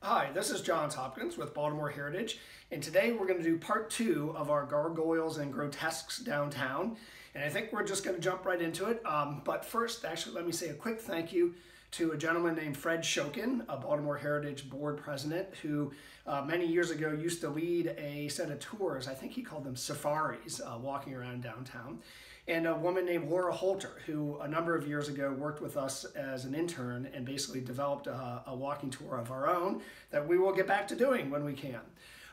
Hi, this is Johns Hopkins with Baltimore Heritage, and today we're going to do part 2 of our Gargoyles and Grotesques downtown, and I think we're just going to jump right into it. But first, actually, let me say a quick thank you to a gentleman named Fred Shokin, a Baltimore Heritage Board President, who many years ago used to lead a set of tours. I think he called them safaris, walking around downtown. And a woman named Laura Holter, who a number of years ago worked with us as an intern and basically developed a walking tour of our own that we will get back to doing when we can.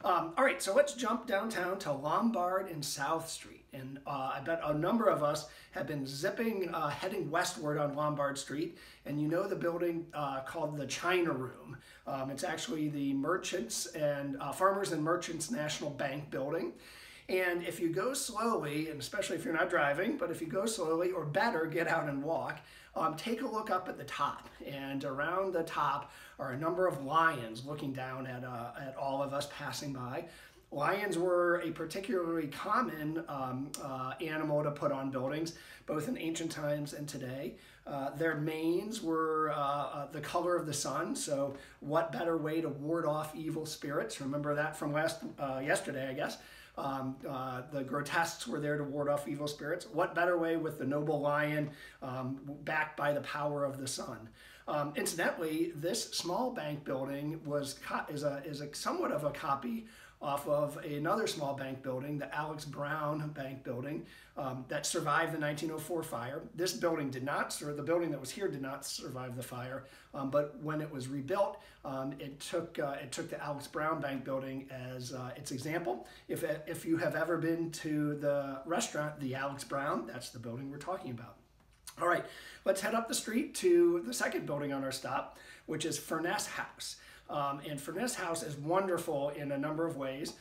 All right, so let's jump downtown to Lombard and South Street. And I bet a number of us have been zipping, heading westward on Lombard Street, and you know the building called the China Room. It's actually the Merchants and Farmers and Merchants National Bank building. And if you go slowly, and especially if you're not driving, but if you go slowly, or better, get out and walk, take a look up at the top. And around the top are a number of lions looking down at all of us passing by. Lions were a particularly common animal to put on buildings, both in ancient times and today. Their manes were the color of the sun, so what better way to ward off evil spirits? Remember that from yesterday, I guess. The Grotesques were there to ward off evil spirits. What better way with the noble lion backed by the power of the sun? Incidentally, this small bank building is somewhat of a copy off of another small bank building, the Alex Brown Bank building, that survived the 1904 fire. This building did not, or the building that was here did not survive the fire, but when it was rebuilt, it took the Alex Brown Bank building as its example. If you have ever been to the restaurant, the Alex Brown, that's the building we're talking about. All right, let's head up the street to the second building on our stop, which is Furness House. And Furness House is wonderful in a number of ways.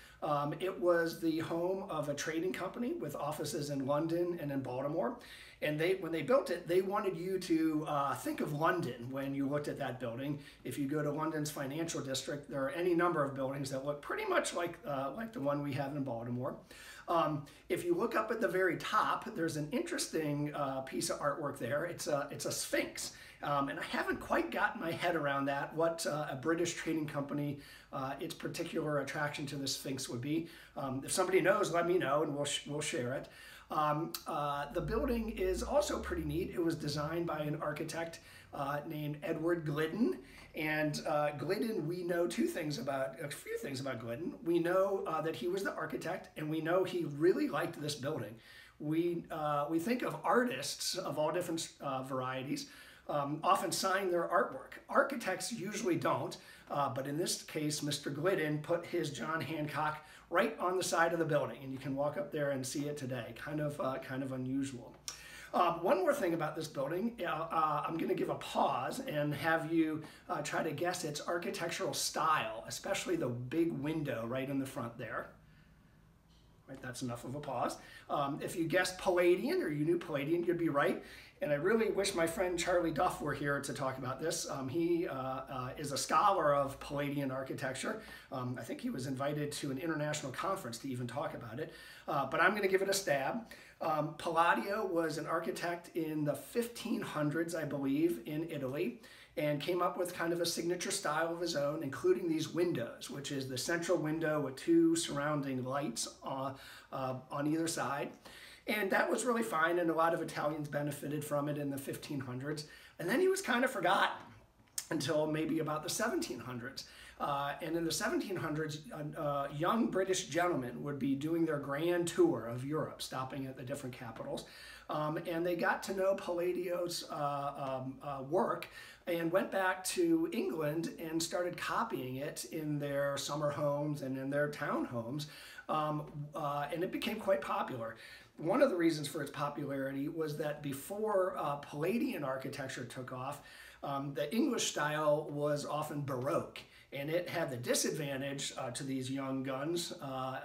It was the home of a trading company with offices in London and in Baltimore. And when they built it, they wanted you to think of London when you looked at that building. If you go to London's financial district, there are any number of buildings that look pretty much like the one we have in Baltimore. If you look up at the very top, there's an interesting piece of artwork there. It's a sphinx. And I haven't quite gotten my head around that, what a British trading company, its particular attraction to the Sphinx would be. If somebody knows, let me know and we'll share it. The building is also pretty neat. It was designed by an architect named Edward Glidden. And Glidden, we know a few things about Glidden. We know that he was the architect, and we know he really liked this building. We think of artists of all different varieties often sign their artwork. Architects usually don't, but in this case, Mr. Glidden put his John Hancock right on the side of the building, and you can walk up there and see it today. Kind of unusual. One more thing about this building, I'm going to give a pause and have you try to guess its architectural style, especially the big window right in the front there. Right, that's enough of a pause. If you guessed Palladian, or you knew Palladian, you'd be right. And I really wish my friend Charlie Duff were here to talk about this. He is a scholar of Palladian architecture. I think he was invited to an international conference to even talk about it. But I'm going to give it a stab. Palladio was an architect in the 1500s, I believe, in Italy, and came up with kind of a signature style of his own, including these windows, which is the central window with two surrounding lights on either side. And that was really fine, and a lot of Italians benefited from it in the 1500s. And then he was kind of forgotten until maybe about the 1700s. And in the 1700s, young British gentlemen would be doing their grand tour of Europe, stopping at the different capitals. And they got to know Palladio's work and went back to England and started copying it in their summer homes and in their townhomes. And it became quite popular. One of the reasons for its popularity was that before Palladian architecture took off, the English style was often Baroque, and it had the disadvantage to these young guns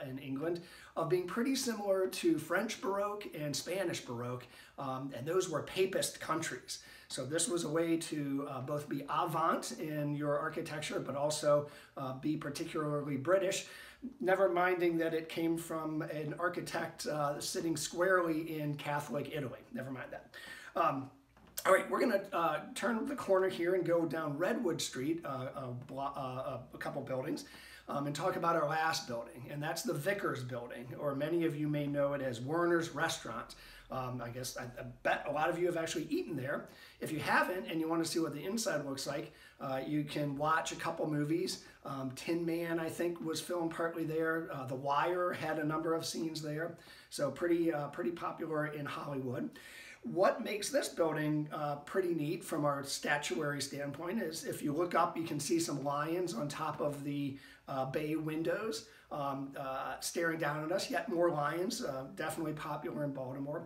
in England of being pretty similar to French Baroque and Spanish Baroque, and those were papist countries. So this was a way to both be avant in your architecture, but also be particularly British, never minding that it came from an architect sitting squarely in Catholic Italy. Never mind that. All right, we're going to turn the corner here and go down Redwood Street, a couple buildings, and talk about our last building, and that's the Vickers building, or many of you may know it as Werner's Restaurant. I guess I bet a lot of you have actually eaten there. If you haven't and you want to see what the inside looks like, you can watch a couple movies. Tin Man, I think, was filmed partly there. The Wire had a number of scenes there, so pretty popular in Hollywood. What makes this building pretty neat from our statuary standpoint is if you look up, you can see some lions on top of the bay windows staring down at us. Yet more lions, definitely popular in Baltimore.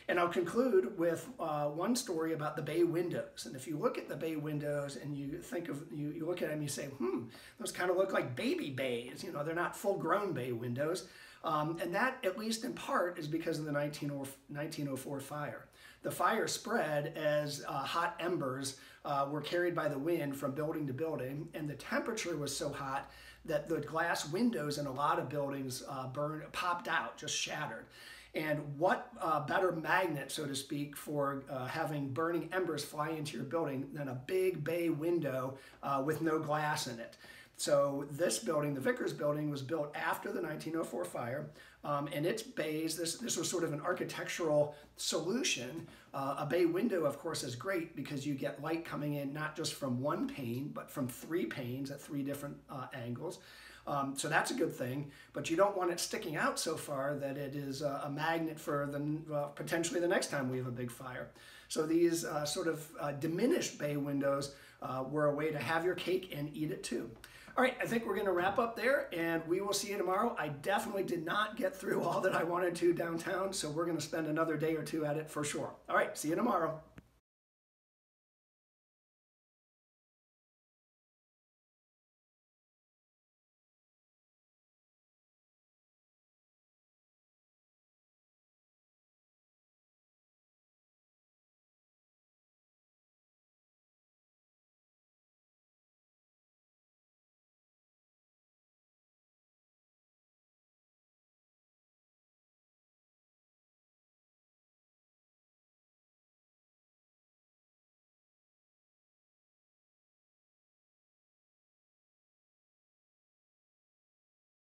And I'll conclude with one story about the bay windows. And if you look at the bay windows and you think of, you look at them, you say, those kind of look like baby bays. You know, they're not full-grown bay windows. And that, at least in part, is because of the 1904 fire. The fire spread as hot embers were carried by the wind from building to building, and the temperature was so hot that the glass windows in a lot of buildings popped out, just shattered. And what better magnet, so to speak, for having burning embers fly into your building than a big bay window with no glass in it? So this building, the Vickers building, was built after the 1904 fire, and its bays, this was sort of an architectural solution. A bay window, of course, is great because you get light coming in not just from one pane, but from 3 panes at 3 different angles. So that's a good thing, but you don't want it sticking out so far that it is a magnet for potentially the next time we have a big fire. So these sort of diminished bay windows were a way to have your cake and eat it too. All right, I think we're going to wrap up there, and we will see you tomorrow. I definitely did not get through all that I wanted to downtown, so we're going to spend another day or two at it for sure. All right, see you tomorrow.